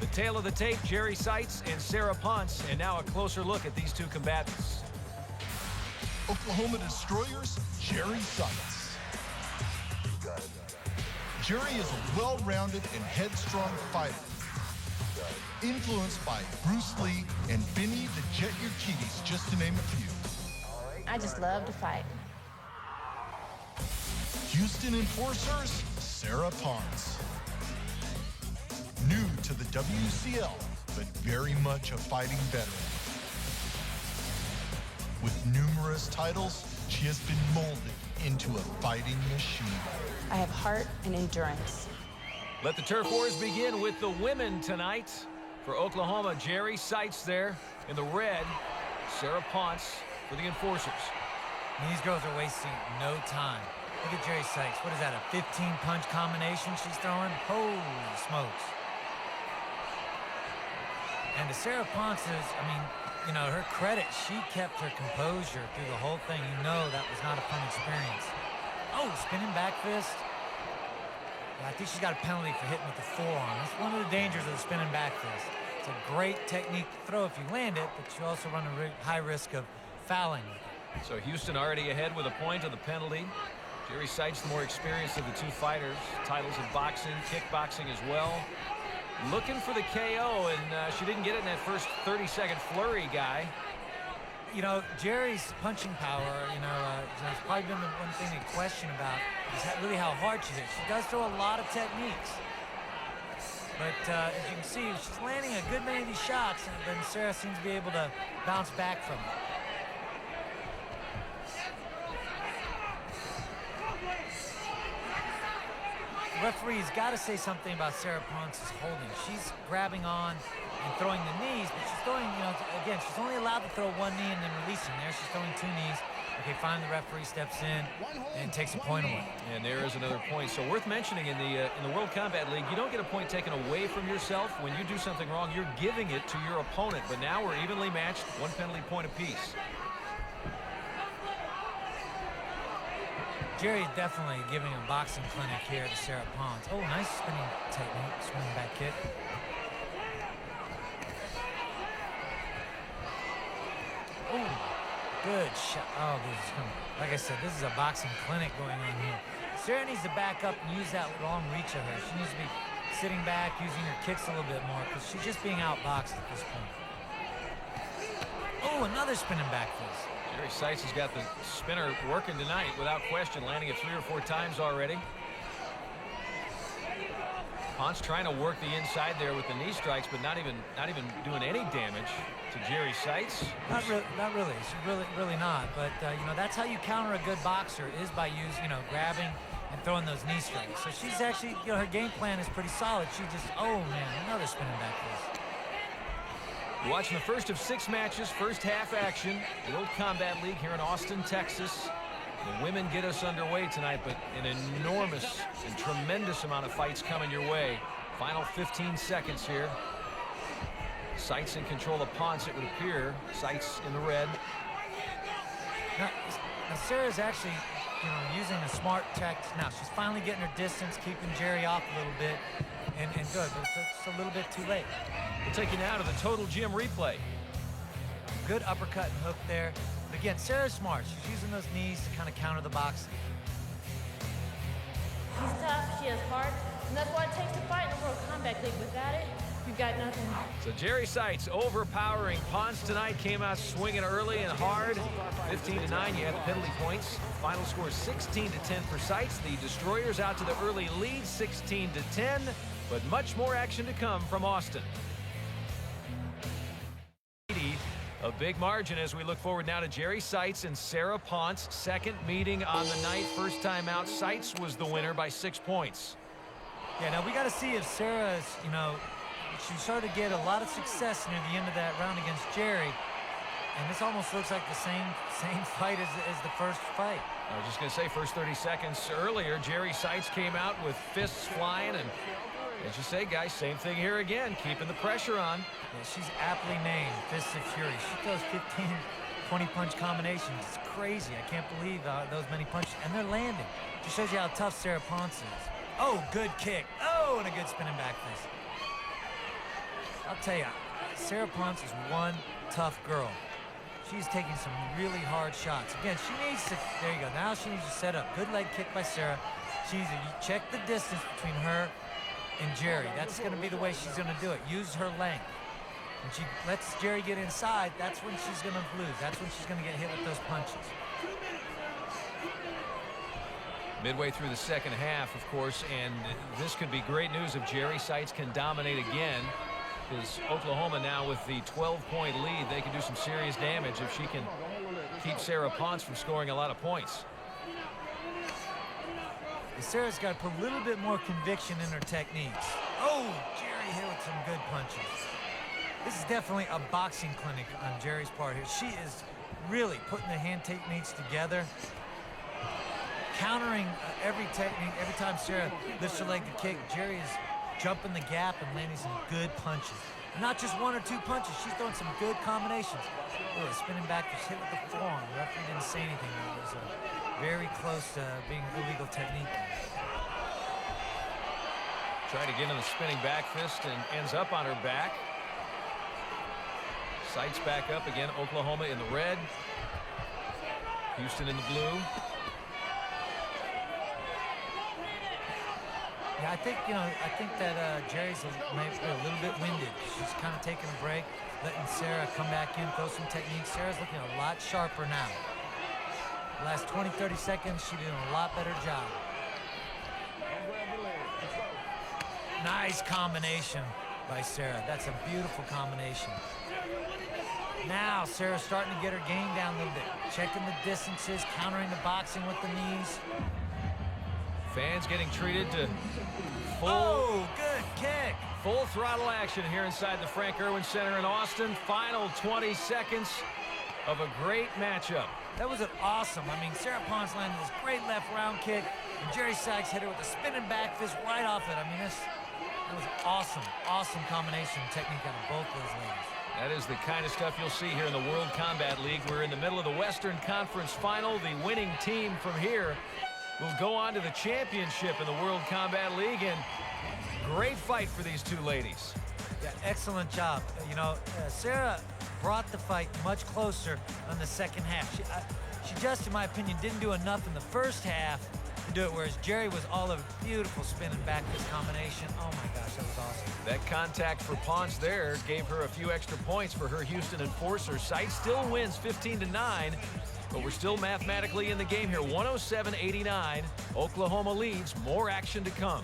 The tale of the tape, Jeri Sitzes and Sarah Ponce, and now a closer look at these two combatants. Oklahoma Destroyers, Jeri Sitzes. Jeri is a well-rounded and headstrong fighter, influenced by Bruce Lee and Benny the Jet Urquidez, just to name a few. I just love to fight. Houston Enforcers, Sarah Ponce. New to the WCL, but very much a fighting veteran. With numerous titles, she has been molded into a fighting machine. I have heart and endurance. Let the turf wars begin with the women tonight. For Oklahoma, Jeri Sitzes there in the red, Sarah Ponce for the Enforcers. These girls are wasting no time. Look at Jeri Sitzes. What is that, a 15-punch combination she's throwing? Holy smokes. And to Sarah Ponce's, I mean, you know, her credit, she kept her composure through the whole thing. You know that was not a fun experience. Oh, spinning back fist. Yeah, I think she's got a penalty for hitting with the forearm. That's one of the dangers of the spinning back fist. It's a great technique to throw if you land it, but you also run a high risk of fouling. So Houston already ahead with a point of the penalty. Jeri Sitzes, the more experienced of the two fighters. Titles in boxing, kickboxing as well. Looking for the KO, and she didn't get it in that first 30-second flurry, Guy. You know, Jeri's punching power, you know, it's probably been the one thing they question about is really how hard she hits. She does throw a lot of techniques. But as you can see, she's landing a good many of these shots, and then Sarah seems to be able to bounce back from it. The referee's got to say something about Sarah Ponce's holding. She's grabbing on and throwing the knees, but she's throwing, you know, again, she's only allowed to throw one knee and then releasing. There, she's throwing two knees. Okay, fine, the referee steps in and takes a point away. And there is another point. So worth mentioning, in the World Combat League, you don't get a point taken away from yourself. When you do something wrong, you're giving it to your opponent. But now we're evenly matched, one penalty point apiece. Jeri definitely giving a boxing clinic here to Sarah Ponce. Oh, nice spinning technique, swinging back kick. Oh, good shot. Oh, this is coming. Like I said, this is a boxing clinic going on here. Sarah needs to back up and use that long reach of her. She needs to be sitting back, using her kicks a little bit more, because she's just being outboxed at this point. Oh, another spinning back fist. Jeri Sitzes has got the spinner working tonight without question, landing it 3 or 4 times already. Ponce trying to work the inside there with the knee strikes, but not even doing any damage to Jeri Sitzes. Not really. She's really not. But you know, that's how you counter a good boxer, is by grabbing and throwing those knee strikes. So she's actually, you know, her game plan is pretty solid. She just, oh man, another spinning back fist. You're watching the first of 6 matches, first half action, World Combat League here in Austin, Texas. The women get us underway tonight, but an enormous and tremendous amount of fights coming your way. Final 15 seconds here. Sitzes in control of Ponce, it would appear. Sitzes in the red. Now Sarah's actually, you know, using a smart tactic. Now she's finally getting her distance, keeping Jeri off a little bit, and good, but it's a little bit too late. We'll take you now to the Total Gym replay. Good uppercut and hook there. But again, Sarah's smart. She's using those knees to kind of counter the boxing. She's tough, she has heart, and that's what it takes to fight in the World Combat League. Without it, you've got nothing. So Jeri Sitzes overpowering Ponce tonight, came out swinging early and hard. 15-9, you had the penalty points. Final score 16-10 for Sitzes. The Destroyers out to the early lead, 16-10, but much more action to come from Austin. A big margin as we look forward now to Jeri Sitzes and Sarah Ponce. Second meeting on the night. First time out, Sitzes was the winner by 6 points. Yeah, now we got to see if Sarah's, you know, she started to get a lot of success near the end of that round against Jeri. And this almost looks like the same fight as the first fight. I was just going to say, first 30 seconds earlier, Jeri Sitzes came out with fists flying. And as you say, guys, same thing here again, keeping the pressure on. Yeah, she's aptly named Fists of Fury. She throws 15, 20-punch combinations. It's crazy. I can't believe those many punches. And they're landing. Just shows you how tough Sarah Ponce is. Oh, good kick. Oh, and a good spinning back fist. I'll tell you, Sarah Ponce is one tough girl. She's taking some really hard shots. Again, she needs to, there you go. Now she needs to set up. Good leg kick by Sarah. She needs to check the distance between her and Jeri. That's going to be the way she's going to do it. Use her length. When she lets Jeri get inside, that's when she's going to lose. That's when she's going to get hit with those punches. Midway through the second half, of course, and this could be great news if Jeri Sitzes can dominate again. Because Oklahoma now with the 12-point lead, they can do some serious damage if she can keep Sarah Ponce from scoring a lot of points. Sarah's got to put a little bit more conviction in her techniques. Oh, Jeri hit with some good punches. This is definitely a boxing clinic on Jeri's part here. She is really putting the hand techniques together, countering every technique. Every time Sarah lifts her leg to kick, Jeri is jumping the gap and landing some good punches. Not just one or two punches. She's throwing some good combinations. Oh, spinning back, just hit with the forearm. The referee didn't say anything. It was very close to being an illegal technique. Tried to get in the spinning back fist and ends up on her back. Sights back up again. Oklahoma in the red. Houston in the blue. Yeah, I think that Jeri's maybe a little bit winded. She's kind of taking a break, letting Sarah come back in, throw some techniques. Sarah's looking a lot sharper now. The last 20, 30 seconds, she did a lot better job. Nice combination by Sarah. That's a beautiful combination. Now Sarah's starting to get her game down a little bit, checking the distances, countering the boxing with the knees. Fans getting treated to good kick. full throttle action here inside the Frank Erwin Center in Austin. Final 20 seconds of a great matchup. That was an awesome. I mean, Sarah Ponce landed this great left round kick, and Jeri Sitzes hit her with a spinning back fist right off it. I mean, that was awesome. Awesome combination technique out of both those ladies. That is the kind of stuff you'll see here in the World Combat League. We're in the middle of the Western Conference Final. The winning team from here will go on to the championship in the World Combat League, and great fight for these two ladies. Yeah, excellent job. Sarah brought the fight much closer on the second half. She just, in my opinion, didn't do enough in the first half to do it, whereas Jeri was all over beautiful spinning back fist combination. Oh my gosh, that was awesome. That contact for Ponce there gave her a few extra points for her Houston enforcer. Sitzes still wins 15-9. But we're still mathematically in the game here. 107-89. Oklahoma leads. More action to come.